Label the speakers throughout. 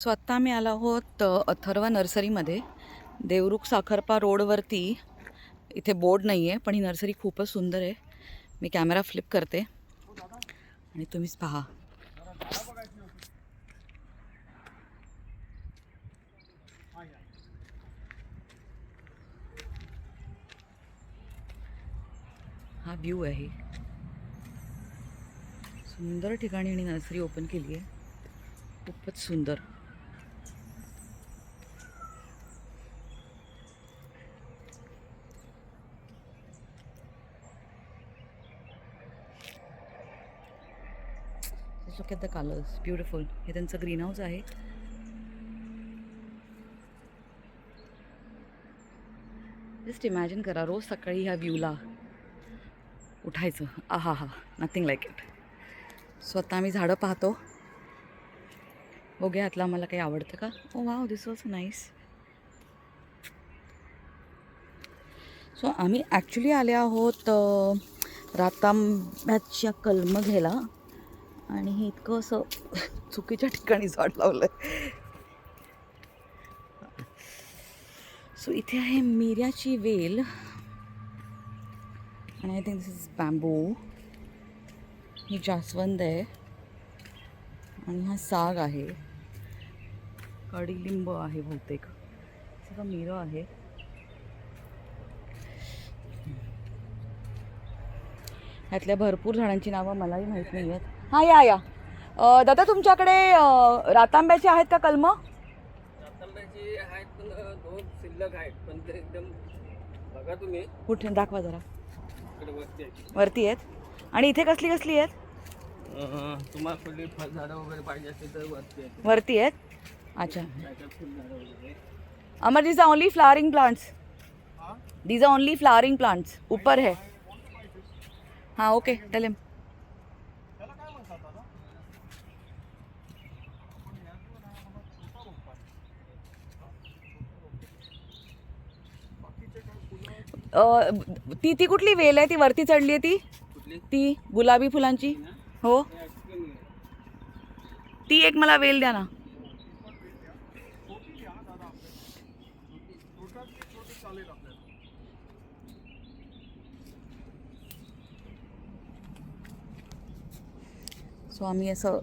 Speaker 1: So आत्ता आम्ही आलो आहोत अथर्व नर्सरीमध्ये. देवरुख साखरपा रोडवरती. इथे बोर्ड नाही आहे पण ही नर्सरी खूपच सुंदर आहे. मी कॅमेरा फ्लिप करते आणि तुम्हीच पहा. हा व्ह्यू आहे. सुंदर ठिकाणी आणि नर्सरी ओपन केली आहे. खूपच सुंदर. Look at the colours, beautiful. हे त्यांचं ग्रीन हाऊस आहे. जस्ट इमॅजिन करा, रोज सकाळी ह्या व्ह्यूला उठायचं. आहा हा, नथिंग लाईक इट. सो आता आम्ही झाडं पाहतो. बघूया यातला मला काही आवडतं का. Oh wow, this was nice. So आम्ही ॲक्च्युली आले आहोत रातांब्याच्या कलमं घ्यायला आणि हे इतकं असं चुकीच्या ठिकाणी झाड लावलं आहे. सो इथे आहे मिऱ्याची वेल आणि I think this is bamboo. ही जास्वंद आहे आणि हा साग आहे. कडीलिंब आहे बहुतेक. सगळं मिरं आहे. ह्यातल्या भरपूर झाडांची नावं मलाही माहीत नाही आहेत. हां, या दादा, तुमच्याकडे रातांब्याचे आहेत का कलमं?
Speaker 2: रातांब्याची आहेत पण दोन शिल्लक आहेत, पण ते एकदम बघा तुम्ही.
Speaker 1: कुठे दाखवा जरा.
Speaker 2: इकडे वरती आहेत.
Speaker 1: वरती आहेत. आणि इथे कसली कसली आहेत?
Speaker 2: तुम्हाला कुठली फळ झाडं वगैरे पाहिजे असतील तर वरती आहेत.
Speaker 1: वरती आहेत. अच्छा.
Speaker 2: त्याच्यात फुल झाडं वगैरे.
Speaker 1: अमर, these are only flowering plants. These are only flowering plants. ऊपर है. हाँ, ओके, टेल हिम. ती कुठली वेल आहे ती वरती चढली आहे ती?
Speaker 2: कुठली?
Speaker 1: ती गुलाबी फुलांची. हो, ती एक मला वेल द्या ना. सो आम्ही असं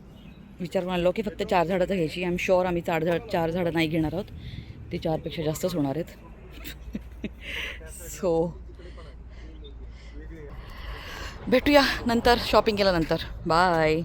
Speaker 1: विचार करून आलो की फक्त 4 झाडं तर घ्यायची. आय एम शुअर आम्ही 4 झाडं नाही घेणार आहोत. ती 4पेक्षा जास्तच होणार आहेत. सो भेटूया नंतर, शॉपिंग केल्यानंतर. बाय.